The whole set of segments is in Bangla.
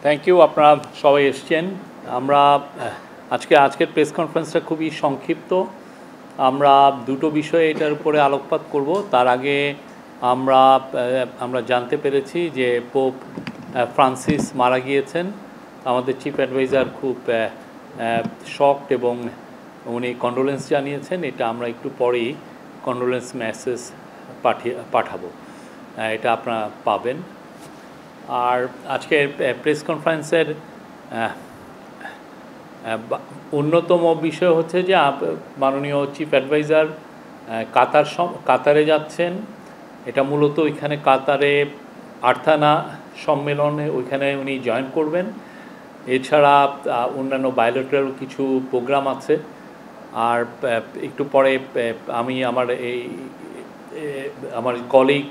Thank you. আপনারা সবাই এসছেন। আমরা আজকের প্রেস কনফারেন্সটা খুবই সংক্ষিপ্ত। আমরা দুটো বিষয়ে এটার উপরে আলোকপাত করব। তার আগে আমরা জানতে পেরেছি যে পোপ ফ্রান্সিস মারা গিয়েছেন। আমাদের চিফ অ্যাডভাইজার খুব শকড এবং উনি কন্ডোলেন্স জানিয়েছেন। এটা আমরা একটু পরেই কন্ডোলেন্স মেসেজ পাঠাবো, এটা আপনারা পাবেন। আর আজকের প্রেস কনফারেন্সের অন্যতম বিষয় হচ্ছে যে মাননীয় চিফ অ্যাডভাইজার কাতারে যাচ্ছেন। এটা মূলত ওইখানে কাতারে আর্থানা সম্মেলনে ওইখানে উনি জয়েন করবেন। এছাড়া অন্যান্য বায়োলেটারাল কিছু প্রোগ্রাম আছে। আর একটু পরে আমি আমার কলিগ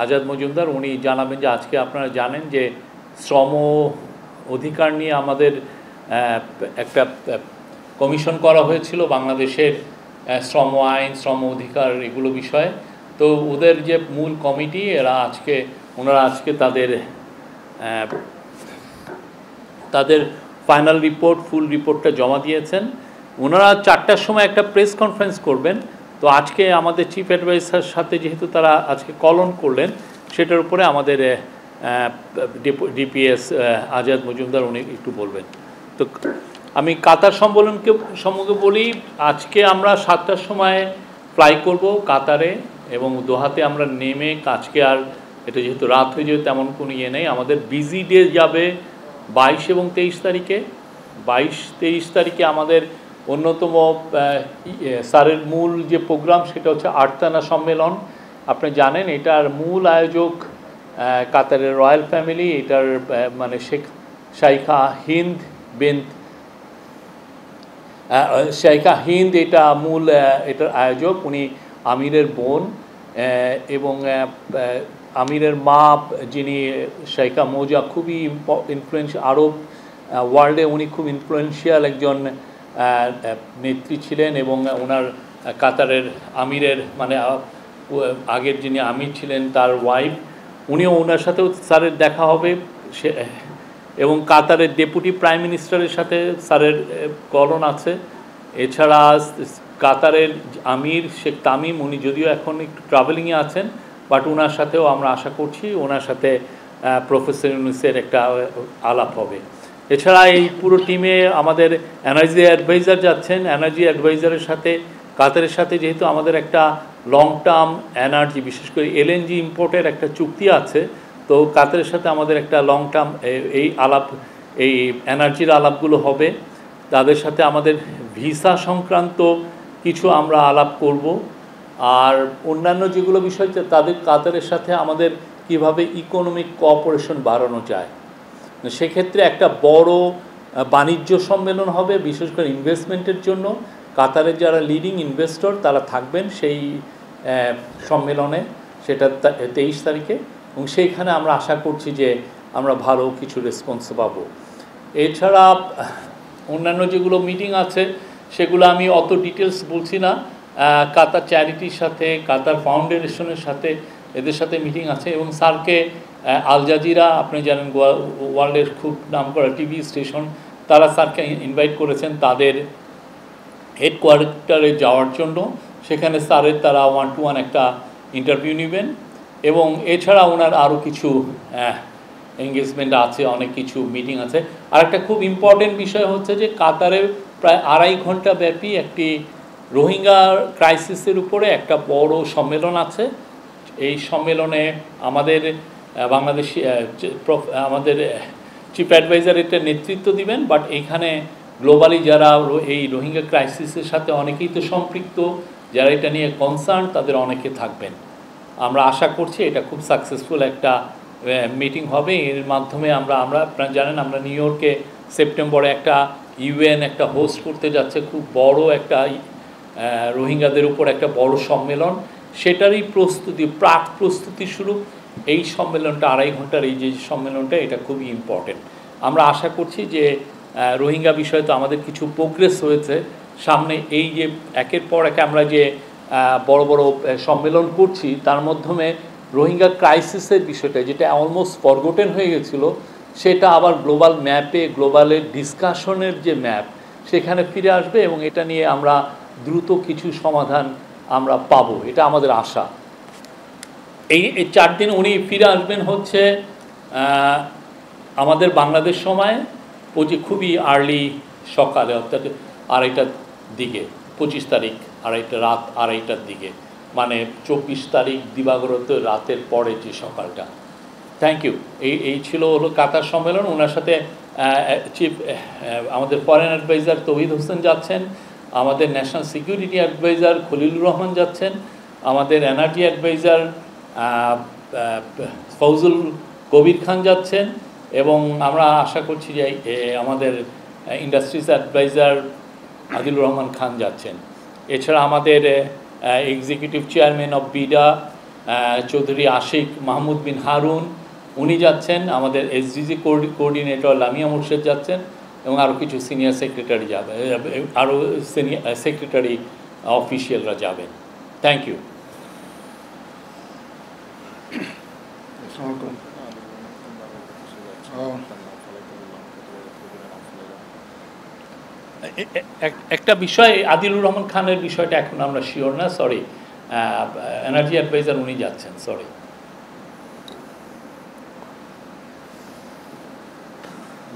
আজাদ মজুমদার উনি জানাবেন যে আজকে আপনারা জানেন যে শ্রম অধিকার নিয়ে আমাদের একটা কমিশন করা হয়েছিল বাংলাদেশের শ্রম আইন, শ্রম অধিকার এগুলো বিষয়ে। তো ওদের যে মূল কমিটি ওনারা আজকে তাদের ফাইনাল রিপোর্ট, ফুল রিপোর্টটা জমা দিয়েছেন। ওনারা 4টার সময় একটা প্রেস কনফারেন্স করবেন। তো আজকে আমাদের চিফ অ্যাডভাইজার সাথে যেহেতু তারা আজকে কল অন করলেন, সেটার উপরে আমাদের ডিপিএস আজাদ মজুমদার উনি একটু বলবেন। তো আমি কাতার সম্পর্কে বলি। আজকে আমরা 7টার সময় ফ্লাই করব কাতারে এবং দোহাতে আমরা নেমে আজকে আর এটা যেহেতু রাত হয়ে যাবে তেমন কোনো ইয়ে নেই। আমাদের বিজি ডে যাবে 22 এবং 23 তারিখে। 22-23 তারিখে আমাদের অন্যতম স্যারের মূল যে প্রোগ্রাম সেটা হচ্ছে আর্থানা সম্মেলন। আপনি জানেন এটার মূল আয়োজক কাতারের রয়্যাল ফ্যামিলি। এটার মানে শাইখা হিন্দ এটা মূল এটার আয়োজক। উনি আমিরের বোন এবং আমিরের মা যিনি শাইখা মৌজা খুবই ইনফ্লুয়েন্সিয়াল, আরব ওয়ার্ল্ডে উনি খুব ইনফ্লুয়েন্সিয়াল একজন নেত্রী ছিলেন। এবং ওনার কাতারের আমিরের মানে আগের যিনি আমির ছিলেন তার ওয়াইফ, উনিও ওনার সাথেও স্যারের দেখা হবে। এবং কাতারের ডেপুটি প্রাইম মিনিস্টারের সাথে স্যারের কলন আছে। এছাড়া কাতারের আমির শেখ তামিম, উনি যদিও এখন একটু ট্রাভেলিংয়ে আছেন, বাট ওনার সাথেও আমরা আশা করছি ওনার সাথে প্রফেসর ইউনূসের একটা আলাপ হবে। এছাড়া এই পুরো টিমে আমাদের এনার্জি অ্যাডভাইজার যাচ্ছেন। এনার্জি অ্যাডভাইজারের সাথে কাতারের সাথে যেহেতু আমাদের একটা লং টার্ম এনার্জি, বিশেষ করে এলএনজি ইম্পোর্টের একটা চুক্তি আছে, তো কাতারের সাথে আমাদের একটা লং টার্ম এই এনার্জির আলাপগুলো হবে। তাদের সাথে আমাদের ভিসা সংক্রান্ত কিছু আমরা আলাপ করব। আর অন্যান্য যেগুলো বিষয় কাতারের সাথে আমাদের কিভাবে ইকোনমিক কোঅপারেশন বাড়ানো যায়, সেক্ষেত্রে একটা বড় বাণিজ্য সম্মেলন হবে বিশেষ করে ইনভেস্টমেন্টের জন্য। কাতারের যারা লিডিং ইনভেস্টর তারা থাকবেন সেই সম্মেলনে, সেটা 23 তারিখে। এবং সেইখানে আমরা আশা করছি যে আমরা ভালো কিছু রেসপন্স পাবো। এছাড়া অন্যান্য যেগুলো মিটিং আছে সেগুলো আমি অত ডিটেলস বলছি না। কাতার চ্যারিটির সাথে, কাতার ফাউন্ডেশনের সাথে, এদের সাথে মিটিং আছে। এবং স্যারকে আল জাজিরা, আপনি জানেন ওয়ার্ল্ডের খুব নামকরা টিভি স্টেশন, তারা স্যারকে ইনভাইট করেছেন তাদের হেডকোয়ার্টারে যাওয়ার জন্য। সেখানে স্যারের তারা 1-to-1 একটা ইন্টারভিউ নেবেন। এবং এছাড়া ওনার আরও কিছু এঙ্গেজমেন্ট আছে, অনেক কিছু মিটিং আছে। আর একটা খুব ইম্পর্টেন্ট বিষয় হচ্ছে যে কাতারে প্রায় 2.5 ঘন্টা ব্যাপী একটি রোহিঙ্গা ক্রাইসিসের উপরে একটা বড় সম্মেলন আছে। এই সম্মেলনে আমাদের বাংলাদেশি আমাদের চিফ অ্যাডভাইজার এটা নেতৃত্ব দিবেন। বাট এইখানে গ্লোবালি যারা এই রোহিঙ্গা ক্রাইসিসের সাথে অনেকেই তো সম্পৃক্ত, যারা এটা নিয়ে কনসার্ন, তাদের অনেকে থাকবেন। আমরা আশা করছি এটা খুব সাকসেসফুল একটা মিটিং হবে। এর মাধ্যমে আমরা আপনারা জানেন আমরা নিউ ইয়র্কে সেপ্টেম্বরে একটা ইউএন একটা হোস্ট করতে যাচ্ছে, খুব বড় একটা রোহিঙ্গাদের উপর একটা বড় সম্মেলন। সেটারই প্রাক প্রস্তুতি শুরু। এই সম্মেলনটা 2.5 ঘন্টার এই যে সম্মেলনটা, এটা খুবই ইম্পর্টেন্ট। আমরা আশা করছি যে রোহিঙ্গা বিষয়ে তো আমাদের কিছু প্রোগ্রেস হয়েছে। সামনে এই যে একের পর এক আমরা যে বড় বড় সম্মেলন করছি, তার মাধ্যমে রোহিঙ্গা ক্রাইসিসের বিষয়টা যেটা অলমোস্ট ফরগটেন হয়ে গেছিলো, সেটা আবার গ্লোবাল ম্যাপে, গ্লোবালের ডিসকাশনের যে ম্যাপ, সেখানে ফিরে আসবে এবং এটা নিয়ে আমরা দ্রুত কিছু সমাধান আমরা পাবো, এটা আমাদের আশা। এই 4 দিন উনি ফিরে আসবেন হচ্ছে আমাদের বাংলাদেশ সময় খুবই আর্লি সকালে, অর্থাৎ 2:30টার দিকে, 25 তারিখ রাত 2:30টার দিকে, মানে 24 তারিখ দিবাগত রাতের পরে যে সকালটা। Thank you. এই ছিল হলো কাতার সম্মেলন। ওনার সাথে চিফ আমাদের ফরেন অ্যাডভাইজার তৌহিদ হোসেন যাচ্ছেন, আমাদের national security adviser Khalilur Rahman যাচ্ছেন, আমাদের এনার্জি অ্যাডভাইজার ফৌজুল কবির খান যাচ্ছেন, এবং আমরা আশা করছি যে আমাদের ইন্ডাস্ট্রিজ অ্যাডভাইজার আদিলুর রহমান খান যাচ্ছেন। এছাড়া আমাদের executive chairman of BIDA Chowdhury Ashik Mahmud bin Harun, উনি যাচ্ছেন। আমাদের এসডিজি কোঅর্ডিনেটর লামিয়া মুর্শেদ যাচ্ছেন, এবং আরও কিছু সিনিয়র সেক্রেটারি যাবে, আরও সিনিয়র সেক্রেটারি অফিসিয়ালরা যাবেন। Thank you. একটা বিষয়, আদিলুর রহমান খানের বিষয়টা এখন আমরা শিওর না, সরি। এনার্জি অ্যাডভাইজার উনি যাচ্ছেন, সরি।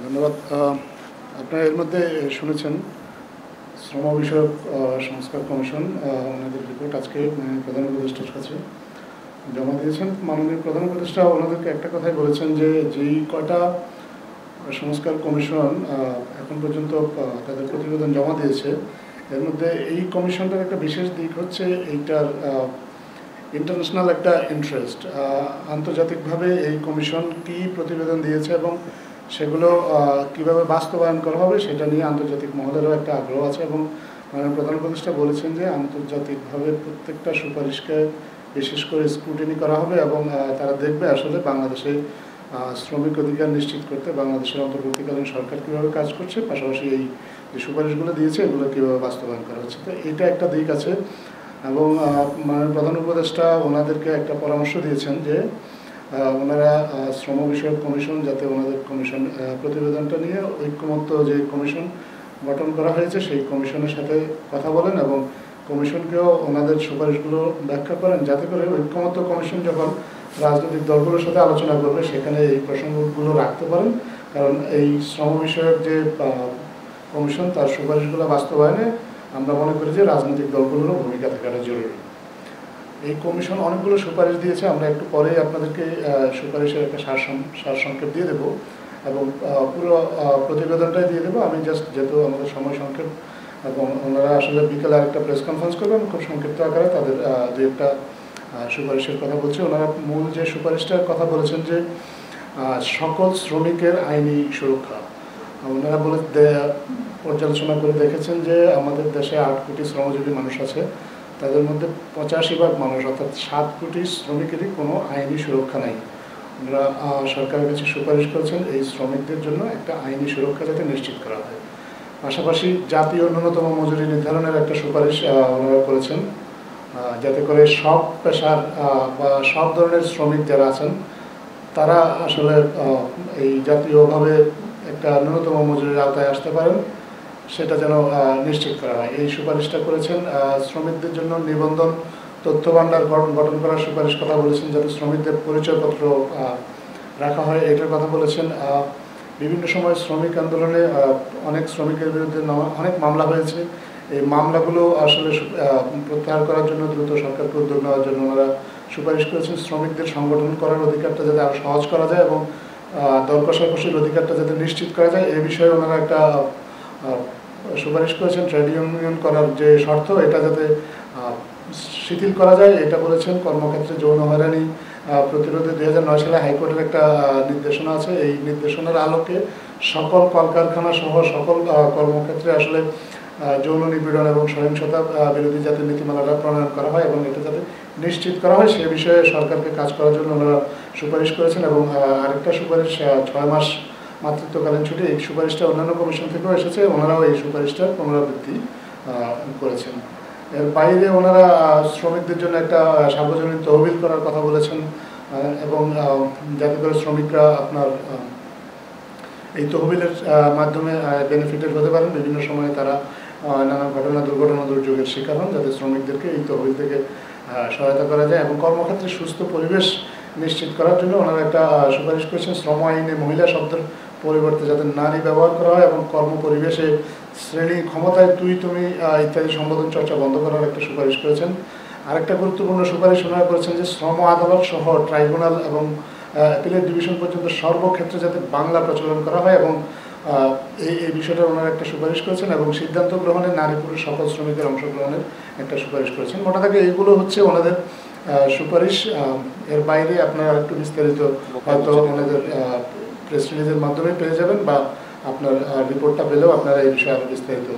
ধন্যবাদ। আপনারা এর মধ্যে শুনেছেন শ্রম বিষয়ক সংস্কার কমিশন ওনাদের রিপোর্ট আজকে প্রধান উপদেষ্টার কাছে জমা দিয়েছেন। মাননীয় প্রধান উপদেষ্টা ওনাদেরকে একটা কথাই বলেছেন যে যেই কয়টা সংস্কার কমিশন এখন পর্যন্ত তাদের প্রতিবেদন জমা দিয়েছে, এর মধ্যে এই কমিশনটার একটা বিশেষ দিক হচ্ছে এইটার ইন্টারন্যাশনাল একটা ইন্টারেস্ট। আন্তর্জাতিকভাবে এই কমিশন কী প্রতিবেদন দিয়েছে এবং সেগুলো কীভাবে বাস্তবায়ন করা হবে সেটা নিয়ে আন্তর্জাতিক মহলেরও একটা আগ্রহ আছে, এবং প্রধান উপদেষ্টা বলেছেন যে আন্তর্জাতিকভাবে প্রত্যেকটা সুপারিশকে বিশেষ করে স্ক্রুটিনি করা হবে এবং তারা দেখবে আসলে বাংলাদেশে শ্রমিক অধিকার নিশ্চিত করতে বাংলাদেশের অন্তর্বর্তীকালীন সরকার কীভাবে কাজ করছে, পাশাপাশি এই যে সুপারিশগুলো দিয়েছে এগুলো কীভাবে বাস্তবায়ন করা হচ্ছে। তো এটা একটা দিক আছে। এবং প্রধান উপদেষ্টা ওনাদেরকে একটা পরামর্শ দিয়েছেন যে ওনারা শ্রম বিষয়ক কমিশন যাতে ওনাদের কমিশন প্রতিবেদনটা নিয়ে ঐক্যমত্য যে কমিশন গঠন করা হয়েছে সেই কমিশনের সাথে কথা বলেন এবং কমিশনকেও ওনাদের সুপারিশগুলো ব্যাখ্যা করেন, যাতে করে ঐক্যমত্য কমিশন যখন রাজনৈতিক দলগুলোর সাথে আলোচনা করবে সেখানে এই প্রসঙ্গগুলো রাখতে পারেন। কারণ এই শ্রম বিষয়ক যে কমিশন তার সুপারিশগুলো বাস্তবায়নে আমরা মনে করি যে রাজনৈতিক দলগুলোরও ভূমিকা থাকাটা জরুরি। এই কমিশন অনেকগুলো সুপারিশ দিয়েছে, আমরা একটু পরেই আপনাদেরকে সুপারিশের একটা সারসংক্ষেপ দিয়ে দেবো এবং পুরো প্রতিবেদনটাই দিয়ে দেবো। আমি জাস্ট যেহেতু আমাদের সময় সংক্ষেপ এবং ওনারা আসলে বিকেলে একটা প্রেস কনফারেন্স করবেন, খুব সংক্ষিপ্ত আকারে তাদের দু একটা সুপারিশের কথা বলছে। ওনারা মূল যে সুপারিশটার কথা বলেছেন যে সকল শ্রমিকের আইনি সুরক্ষা। ওনারা পর্যালোচনা করে দেখেছেন যে আমাদের দেশে 8 কোটি শ্রমজীবী মানুষ আছে, তাদের মধ্যে 85% মানুষ অর্থাৎ 7 কোটি শ্রমিকেরই কোনো আইনি সুরক্ষা নেই। ওনারা সরকারের কাছে সুপারিশ করেছেন এই শ্রমিকদের জন্য একটা আইনি সুরক্ষা যাতে নিশ্চিত করা হয়। পাশাপাশি জাতীয় ন্যূনতম মজুরি নির্ধারণের একটা সুপারিশ ওনারা করেছেন, যাতে করে সব পেশার বা সব ধরনের শ্রমিক যারা আছেন তারা আসলে এই জাতীয়ভাবে একটা ন্যূনতম মজুরির আওতায় আসতে পারেন, সেটা যেন নিশ্চিত করা হয়। এই সুপারিশটা করেছেন। শ্রমিকদের জন্য নিবন্ধন তথ্য ভাণ্ডার গঠন করার সুপারিশ কথা বলেছেন, যাতে শ্রমিকদের পরিচয়পত্র রাখা হয়, এটার কথা বলেছেন। বিভিন্ন সময় শ্রমিক আন্দোলনে অনেক শ্রমিকের বিরুদ্ধে অনেক মামলা হয়েছে, এই মামলাগুলো আসলে প্রত্যাহার করার জন্য দ্রুত সরকারকে উদ্যোগ নেওয়ার জন্য ওনারা সুপারিশ করেছেন। শ্রমিকদের সংগঠন করার অধিকারটা যাতে আরও সহজ করা যায় এবং দর কষাকষির অধিকারটা যাতে নিশ্চিত করা যায়, এই বিষয়ে ওনারা একটা সুপারিশ করেছেন। ট্রেড ইউনিয়ন করার যে শর্ত এটা যাতে শিথিল করা যায় এটা বলেছেন। কর্মক্ষেত্রে যৌন হয়রানি প্রতিরোধে 2009 সালে হাইকোর্টের একটা নির্দেশনা আছে, এই নির্দেশনার আলোকে সকল কলকারখানা সহ সকল কর্মক্ষেত্রে আসলে যৌন নিপীড়ন এবং সহিংসতা বিরোধী যাতে নীতিমালাটা প্রণয়ন করা হয় এবং এটা যাতে নিশ্চিত করা হয় সে বিষয়ে সরকারকে কাজ করার জন্য ওনারা সুপারিশ করেছেন। এবং আরেকটা সুপারিশ 6 মাস মাতৃত্বকালীন ছুটি, এই সুপারিশটা অন্যান্য কমিশন থেকেও এসেছে, ওনারাও এই সুপারিশটার পুনরাবৃত্তি করেছেন। এর বাইরে ওনারা শ্রমিকদের জন্য একটা সার্বজনীন তহবিল করার কথা বলেছেন এবং যাতে করে শ্রমিকরা আপনার এই তহবিলের মাধ্যমে বেনিফিটেড হতে পারেন। বিভিন্ন সময়ে তারা নানা ঘটনা দুর্ঘটনা দুর্যোগের শিকার হন, যাতে শ্রমিকদেরকে এই তহবিল থেকে সহায়তা করা যায় এবং কর্মক্ষেত্রে সুস্থ পরিবেশ নিশ্চিত করার জন্য ওনারা একটা সুপারিশ করেছেন, শ্রম আইনে মহিলা শব্দের পরিবর্তে যাতে নারী ব্যবহার করা হয় এবং কর্ম পরিবেশে শ্রেণী ক্ষমতায় তুই তুমি ইত্যাদি সম্বোধন চর্চা বন্ধ করার একটা সুপারিশ করেছেন। আরেকটা গুরুত্বপূর্ণ সুপারিশ ওনারা করেছেন যে শ্রম আদালত সহ ট্রাইব্যুনাল এবং অ্যাপিলেট ডিভিশন পর্যন্ত সর্বক্ষেত্রে যাতে বাংলা প্রচলন করা হয় এবং এই বিষয়টা ওনারা একটা সুপারিশ করেছেন এবং সিদ্ধান্ত গ্রহণে নারী পুরুষ সকল শ্রমিকের অংশগ্রহণের একটা সুপারিশ করেছেন। মোটা থাকে এইগুলো হচ্ছে ওনাদের সুপারিশ। এর বাইরে আপনারা একটু বিস্তারিত হয়তো ওনাদের প্রেস রিলিজের মাধ্যমে পেয়ে যাবেন বা আপনার রিপোর্টটা পেলেও আপনারা এই বিষয়ে আরও বিস্তারিত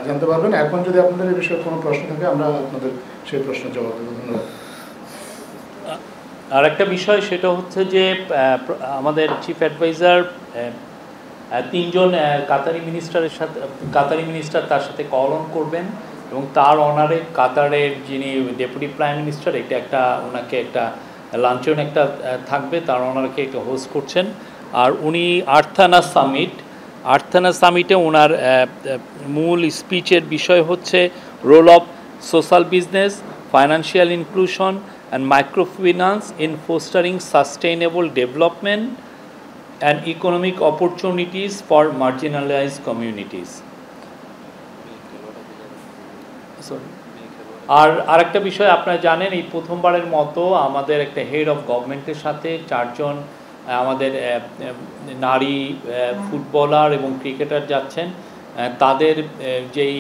জানতে পারবেন। এখন যদি আপনাদের এই বিষয়ে কোনো প্রশ্ন থাকে আমরা আপনাদের সেই প্রশ্নের জবাব দেবো। ধন্যবাদ। আর একটা বিষয় সেটা হচ্ছে যে আমাদের চিফ অ্যাডভাইজার 3 জন কাতারি মিনিস্টার তার সাথে কল অন করবেন এবং তার অনারে কাতারের যিনি ডেপুটি প্রাইম মিনিস্টার ওনাকে একটা লাঞ্চন থাকবে, তার ওনারকে একটা হোস্ট করছেন। আর উনি আর্থানা সামিটে ওনার মূল স্পিচের বিষয় হচ্ছে role of social business, financial inclusion and microfinance in fostering sustainable development and economic opportunities for marginalized communities. আর আরেকটা বিষয় আপনারা জানেন, এই প্রথমবারের মতো আমাদের একটা হেড অফ গভর্নমেন্টের সাথে 4 জন আমাদের নারী ফুটবলার এবং ক্রিকেটার যাচ্ছেন। তাদের যেই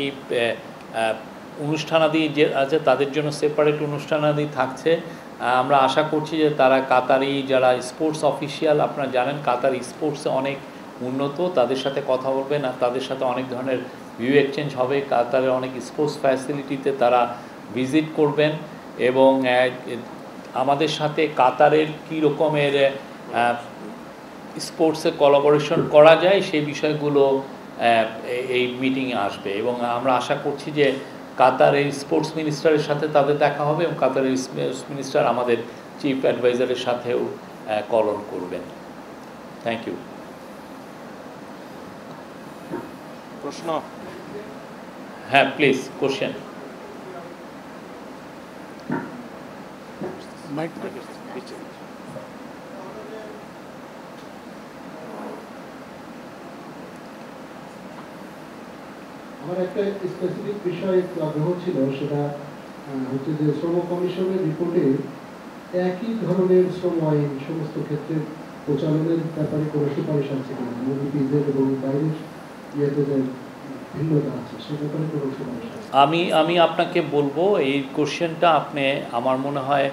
অনুষ্ঠানাদি যে আছে তাদের জন্য সেপারেট অনুষ্ঠানাদি থাকছে। আমরা আশা করছি যে তারা কাতারি যারা স্পোর্টস অফিসিয়াল, আপনারা জানেন কাতার স্পোর্টসে অনেক উন্নত, তাদের সাথে কথা বলবেন আর তাদের সাথে অনেক ধরনের ভিউ এক্সচেঞ্জ হবে। কাতারের অনেক স্পোর্টস ফ্যাসিলিটিতে তারা ভিজিট করবেন এবং আমাদের সাথে কাতারের কী রকমের স্পোর্টসে কোলাবোরেশন করা যায় সেই বিষয়গুলো এই মিটিংয়ে আসবে এবং আমরা আশা করছি যে কাতারের স্পোর্টস মিনিস্টারের সাথে তাদের দেখা হবে এবং কাতারের স্পোর্টস মিনিস্টার আমাদের চিফ অ্যাডভাইজারের সাথেও কল অন করবেন। Thank you. প্রশ্ন? হ্যাঁ, প্লিজ কোশ্চেন। আমার একটা স্পেসিফিক বিষয়ে একটু আগ্রহ ছিল, সেটা হচ্ছে যে শ্রম কমিশনের রিপোর্টে একই ধরনের শ্রম আইন সমস্ত ক্ষেত্রে প্রচলনের ব্যাপারে কোনো সুপারিশ আছে কিনা, মুভিজের এবং বাইরের ইয়েতে যে ভিন্নতা আছে সে ব্যাপারে কোনো সুপারিশ আছে? আমি আপনাকে বলবো এই কোশ্চেনটা আপনি, আমার মনে হয়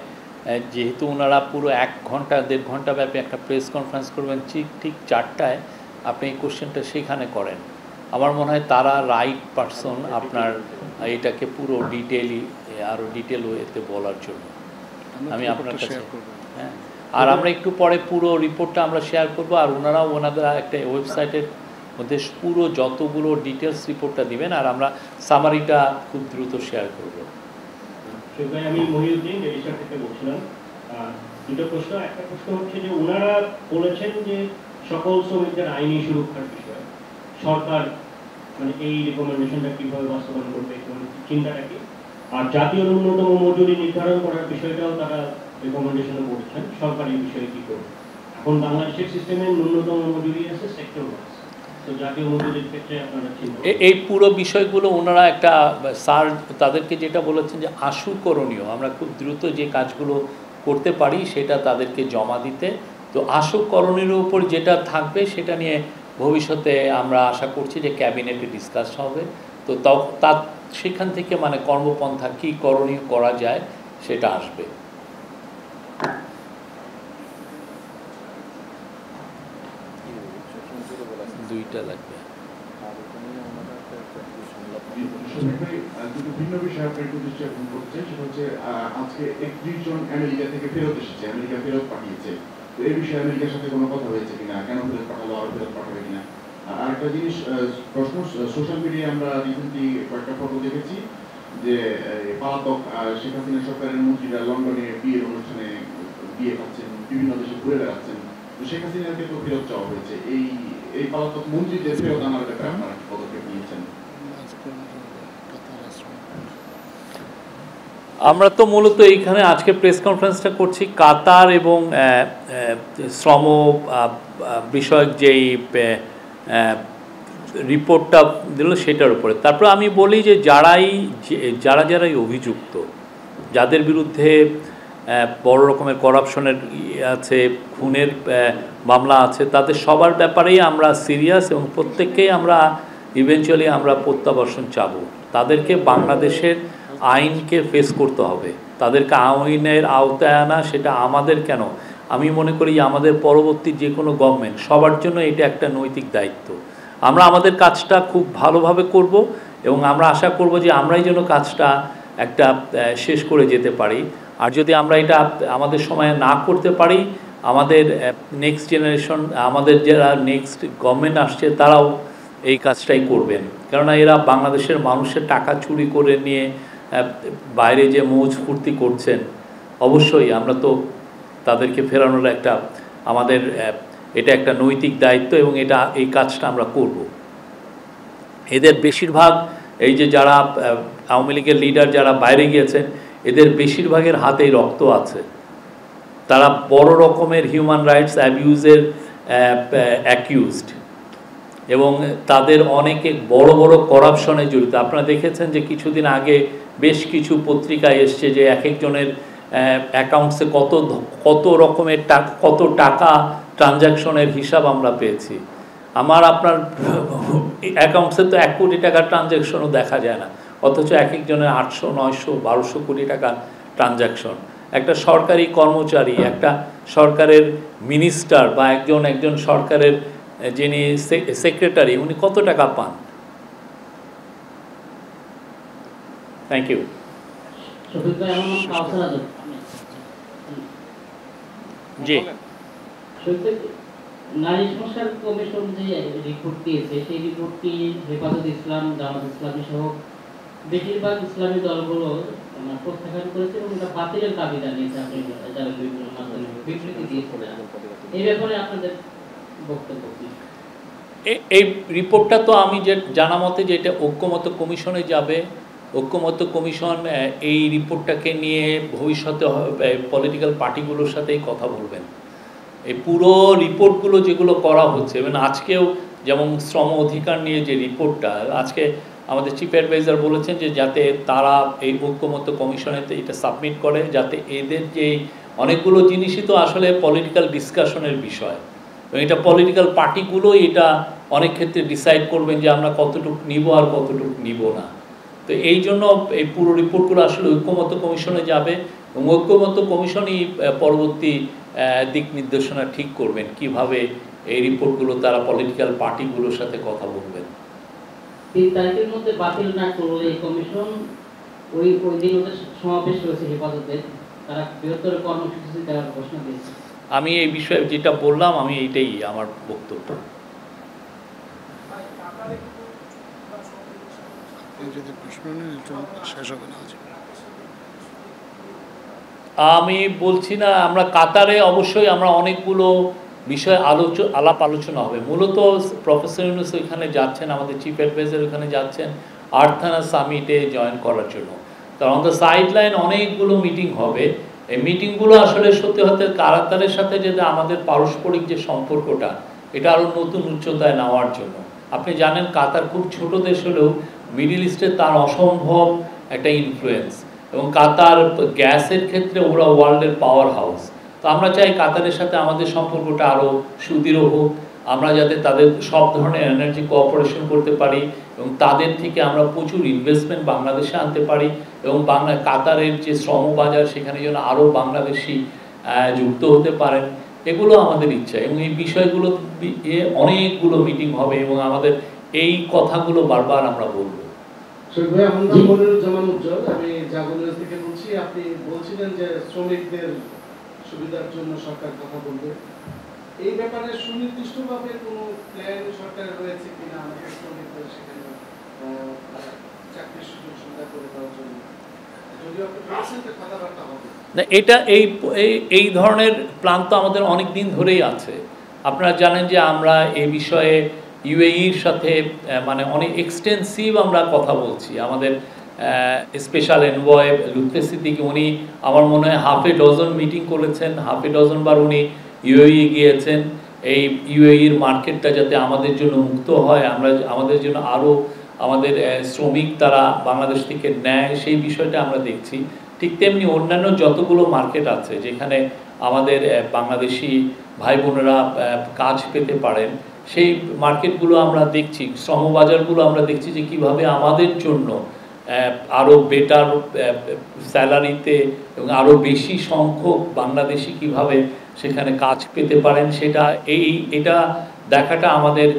যেহেতু ওনারা পুরো 1 ঘন্টা 1.5 ঘন্টা ব্যাপী একটা প্রেস কনফারেন্স করবেন, ঠিক 4টায় আপনি এই কোশ্চেনটা সেখানে করেন। আমার মনে হয় তারা রাইট পারসন আপনার এটাকে পুরো আরও ডিটেল ওয়েতে বলার জন্য। আমি আপনার কাছে হ্যাঁ, আর আমরা একটু পরে পুরো রিপোর্টটা আমরা শেয়ার করবো আর ওনাদের একটা ওয়েবসাইটের মধ্যে পুরো যতগুলো ডিটেলস রিপোর্টটা দিবেন আর আমরা সামারিটা খুব দ্রুত শেয়ার করবো। আমি মহিউদ্দিন রেজিস্টার থেকে বলছিলাম। দুটো প্রশ্ন। একটা প্রশ্ন হচ্ছে যে ওনারা বলেছেন যে সকল শ্রমিকদের আইনি সুরক্ষার বিষয়ে সরকার মানে এই রিকমেন্ডেশনটা কীভাবে বাস্তবায়ন করবে, চিন্তাটা কি? আর জাতীয় ন্যূনতম মজুরি নির্ধারণ করার বিষয়টাও তারা রিকমেন্ডেশনে বলছেন, সরকারি বিষয়ে কী করবে। এখন বাংলাদেশের সিস্টেমে ন্যূনতম মজুরি আছে সেক্টর ওয়াইজ, তো জাতীয় মজুরির ক্ষেত্রে আপনারা চিন্তা এই পুরো বিষয়গুলো ওনারা একটা স্যার তাদেরকে যেটা বলেছেন যে আশু করণীয়, আমরা খুব দ্রুত যে কাজগুলো করতে পারি সেটা তাদেরকে জমা দিতে। তো আশু করণীর উপর যেটা থাকবে সেটা নিয়ে ভবিষ্যতে আমরা আশা করছি যে ক্যাবিনেটে ডিসকাস হবে। তো তার সেখান থেকে মানে কর্মপন্থা কী করণীয় করা যায় সেটা আসবে। দুইটা লাগবে। দুটো ভিন্ন বিষয় আপনার একটু দৃষ্টি আকর্ষণ করছে, সেটা হচ্ছে আজকে 31 জন আমেরিকা থেকে ফেরত এসেছে, আমেরিকা ফেরত পাঠিয়েছে। তো এই বিষয়ে আমেরিকার সাথে কোনো কথা হয়েছে কিনা, কেন ফেরত পাঠালো, আরো ফেরত পাঠাবে কিনা? আর একটা জিনিস প্রশ্ন, সোশ্যাল মিডিয়ায় আমরা রিসেন্টলি কয়েকটা ফটো দেখেছি যে পলাতক শেখ হাসিনা সরকারের মন্ত্রীরা লন্ডনে বিয়ের অনুষ্ঠানে বিয়ে খাচ্ছেন, বিভিন্ন দেশে ঘুরে বেড়াচ্ছেন। তো শেখ হাসিনাকে তো ফেরত চাওয়া হয়েছে, এই পলাতক মন্ত্রীদের ফেরত আনার ব্যাপারে আপনারা কি পদক্ষেপ নিয়েছেন? আমরা তো মূলত এইখানে আজকে প্রেস কনফারেন্সটা করছি কাতার এবং শ্রম বিষয়ক যেই রিপোর্টটা দিল সেটার উপরে। তারপর আমি বলি যে যারাই অভিযুক্ত, যাদের বিরুদ্ধে বড় রকমের করাপশনের আছে, খুনের মামলা আছে, তাদের সবার ব্যাপারেই আমরা সিরিয়াস এবং প্রত্যেককেই আমরা ইভেনচুয়ালি আমরা প্রত্যাবর্তন চাবো। তাদেরকে বাংলাদেশের আইনকে ফেস করতে হবে, তাদেরকে আইনের আওতায় আনা, সেটা আমাদের কেন, আমি মনে করি আমাদের পরবর্তী যে কোনো গভর্নমেন্ট সবার জন্য এটা একটা নৈতিক দায়িত্ব। আমরা আমাদের কাজটা খুব ভালোভাবে করব এবং আমরা আশা করব যে আমরাই যেন কাজটা একটা শেষ করে যেতে পারি। আর যদি আমরা এটা আমাদের সময়ে না করতে পারি, আমাদের নেক্সট জেনারেশন, আমাদের যারা নেক্সট গভর্নমেন্ট আসছে তারাও এই কাজটাই করবেন। কেননা এরা বাংলাদেশের মানুষের টাকা চুরি করে নিয়ে বাইরে যে মৌজ ফুর্তি করছেন, অবশ্যই আমরা তো তাদেরকে ফেরানোর একটা আমাদের এটা একটা নৈতিক দায়িত্ব এবং এই কাজটা আমরা করব। এদের বেশিরভাগ এই যে যারা আওয়ামী লীগের লিডার যারা বাইরে গিয়েছেন, এদের বেশিরভাগের হাতেই রক্ত আছে। তারা বড় রকমের হিউম্যান রাইটস অ্যাবিউজের অ্যাকিউজড এবং তাদের অনেকে বড় বড় করাপশনে জড়িত। আপনারা দেখেছেন যে কিছুদিন আগে বেশ কিছু পত্রিকায় এসছে যে এক একজনের অ্যাকাউন্টসে কত রকমের কত টাকা ট্রানজ্যাকশনের হিসাব আমরা পেয়েছি। আপনার অ্যাকাউন্টসে তো 1 কোটি টাকার ট্রানজ্যাকশনও দেখা যায় না, অথচ এক একজনের 800, 900, 1200 কোটি টাকার ট্রানজ্যাকশন। একটা সরকারি কর্মচারী, একটা সরকারের মিনিস্টার বা একজন সরকারের যিনি সেক্রেটারি, উনি কত টাকা পান? Thank you. জি, নারী সংস্কার কমিশন যে রিপোর্ট দিয়েছে, সেই রিপোর্টটি হেফাজত ইসলাম, জামাত ইসলামী সহ বেশিরভাগ ইসলামী দলগুলো প্রত্যাখ্যান করেছে এবং এটা বাতিলের দাবি জানিয়েছে। আপনি যারা বিভিন্ন মাধ্যমে বিবৃতি দিয়েছিলেন, এই ব্যাপারে আপনাদের বক্তব্য কি? এই রিপোর্টটা তো আমি যে জানা মতে যে এটা ঐক্যমত্য কমিশনে যাবে। ঐক্যমত্য কমিশন এই রিপোর্টটাকে নিয়ে ভবিষ্যতে পলিটিক্যাল পার্টিগুলোর সাথেই কথা বলবেন। এই পুরো রিপোর্টগুলো যেগুলো করা হচ্ছে, এবং আজকেও যেমন শ্রম অধিকার নিয়ে যে রিপোর্টটা, আজকে আমাদের চিফ অ্যাডভাইজার বলেছেন যে যাতে তারা এই ঐক্যমত্য কমিশনেতে এটা সাবমিট করে, যাতে এদের যে অনেকগুলো জিনিসই তো আসলে পলিটিক্যাল ডিসকাশনের বিষয়, এবং এটা পলিটিক্যাল পার্টিগুলোই এটা অনেক ক্ষেত্রে ডিসাইড করবেন যে আমরা কতটুকু নিব আর কতটুকু নিব না। তো এই জন্য এই পুরো রিপোর্টগুলো আসলে ঐক্যমত্য কমিশনে যাবে এবং ঐক্যমত্য কমিশনই পরবর্তী দিক নির্দেশনা ঠিক করবেন কিভাবে এই রিপোর্টগুলো তারা পলিটিক্যাল পার্টিগুলোর সাথে কথা বলবেন। 3 তারিখের মধ্যে বাতিল না করলে এই কমিশন ওই দিন ওদের সমাবেশ রয়েছে হেফাজতের, তারা বৃহত্তর কর্মসূচি দেওয়ার ঘোষণা দিয়েছে। আমি এই বিষয়ে যেটা বললাম, আমি এইটাই আমার বক্তব্য। আমি বলছি না, আমরা কাতারে অবশ্যই আমরা অনেকগুলো বিষয় আলাপ আলোচনা হবে। মূলত প্রফেসর ইউনূস ওইখানে যাচ্ছেন, আমাদের চিফ অ্যাডভাইজার ওখানে যাচ্ছেন আর্থানা সামিটে জয়েন করার জন্য। কারণ অন দ্য সাইডলাইন অনেকগুলো মিটিং হবে। এই মিটিংগুলো আসলে সত্যি হতে কাতারের সাথে যেটা আমাদের পারস্পরিক যে সম্পর্কটা, এটা আরও নতুন উচ্চতায় নেওয়ার জন্য। আপনি জানেন কাতার খুব ছোট দেশ হলেও মিডল ইস্টে তার অসম্ভব একটা ইনফ্লুয়েন্স, এবং কাতার গ্যাসের ক্ষেত্রে ওরা ওয়ার্ল্ডের পাওয়ার হাউস। তো আমরা চাই কাতারের সাথে আমাদের সম্পর্কটা আরও সুদৃঢ় হোক, আমরা যাতে তাদের সব ধরনের এনার্জি কোঅপারেশন করতে পারি এবং তাদের থেকে আমরা প্রচুর ইনভেস্টমেন্ট বাংলাদেশে আনতে পারি, এবং কাতারের যে শ্রম বাজার সেখানে যেন আরও বাংলাদেশি যুক্ত হতে পারেন, এগুলো আমাদের ইচ্ছা। এবং এই বিষয়গুলো অনেকগুলো মিটিং হবে এবং আমাদের এই কথাগুলো বারবার আমরা বলবো। আমি জাগরণ থেকে বলছি, আপনি বলছিলেন যে শ্রমিকদের সুবিধার জন্য সরকার কথা বলবে, এই ব্যাপারে সুনির্দিষ্টভাবে কোনো প্ল্যান সরকারের রয়েছে কিনা আমাদের শ্রমিকদের সেখানে চাকরির সুযোগ সুবিধা করে দেওয়ার জন্য? না, এটা এই ধরনের প্ল্যান তো আমাদের অনেক দিন ধরেই আছে। আপনারা জানেন যে আমরা এই বিষয়ে ইউএইর সাথে মানে অনেক এক্সটেন্সিভ আমরা কথা বলছি। আমাদের স্পেশাল এনভয় লুৎফে সিদ্দিকী, উনি আমার মনে হয় হাফে ডজন মিটিং করেছেন, হাফে ডজন বার উনি ইউএই গিয়েছেন। এই ইউএইর মার্কেটটা যাতে আমাদের জন্য মুক্ত হয়, আমাদের জন্য আরও আমাদের শ্রমিক তারা বাংলাদেশ থেকে নেয়, সেই বিষয়টা আমরা দেখছি। ঠিক তেমনি অন্যান্য যতগুলো মার্কেট আছে যেখানে আমাদের বাংলাদেশি ভাই বোনেরা কাজ পেতে পারেন, সেই মার্কেটগুলো আমরা দেখছি, শ্রমবাজারগুলো আমরা দেখছি যে কীভাবে আমাদের জন্য আরও বেটার স্যালারিতে এবং আরও বেশি সংখ্যক বাংলাদেশি কিভাবে সেখানে কাজ পেতে পারেন, এটা দেখাটা আমাদের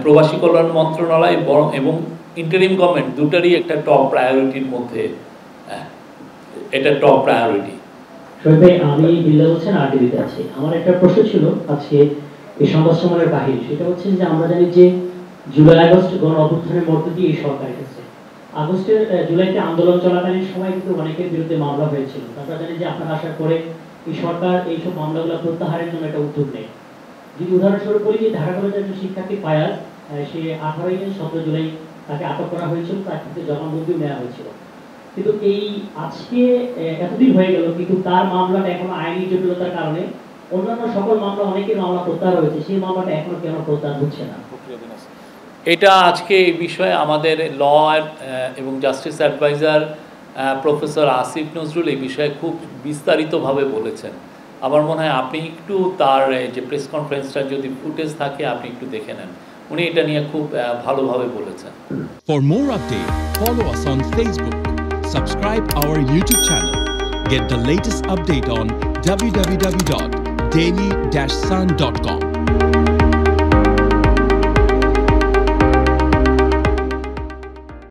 প্রবাসী কল্যাণ মন্ত্রণালয় এবং ইন্টারিম গভর্নমেন্ট দুটারই একটা টপ প্রায়োরিটির মধ্যে, এটা টপ প্রায়োরিটি। আমি বিল্লাল হোসেন আরটিভিতে আছি। আমার একটা প্রশ্ন ছিল আজকে এই সংবাদ সম্মেলনের বাহিরে, সেটা হচ্ছে যে আমরা জানি যে জুলাই আগস্ট গণ অভ্যুত্থানের মধ্য দিয়ে এই সরকার এসেছে। জুলাইতে আন্দোলন চলাকালীন সময় কিন্তু অনেকের বিরুদ্ধে মামলা হয়েছিল। আমরা জানি যে আপনারা আসার পরে এই সরকার এইসব মামলাগুলো প্রত্যাহারের জন্য একটা উদ্যোগ নেয়। যদি উদাহরণস্বরূপ বলি যে ঢাকা কলেজের একজন শিক্ষার্থী ফায়াজ, সে 17 জুলাই তাকে আটক করা হয়েছিল, তার ক্ষেত্রে জবানবন্দিও নেওয়া হয়েছিল। কিন্তু এই আজকে এতদিন হয়ে গেল, কিন্তু তার মামলাটা এখনো আইনি জটিলতার কারণে অন্যান্য সকল মামলা, অনেকের মামলা প্রত্যাহার হয়েছে, সেই মামলাটা এখনো কেন প্রত্যাহার হচ্ছে না? এটা আজকে এই বিষয়ে আমাদের ল এবং justice adviser professor Asif Nazrul এই বিষয়ে খুব বিস্তারিতভাবে বলেছেন। আমার মনে হয় আপনি একটু তার যে প্রেস কনফারেন্সটা যদি ফুটেজ থাকে আপনি একটু দেখে নেন, উনি এটা নিয়ে খুব ভালোভাবে বলেছেন। For more updates, follow us on Facebook, subscribe our YouTube channel, get the latest update on www.daily-sun.com.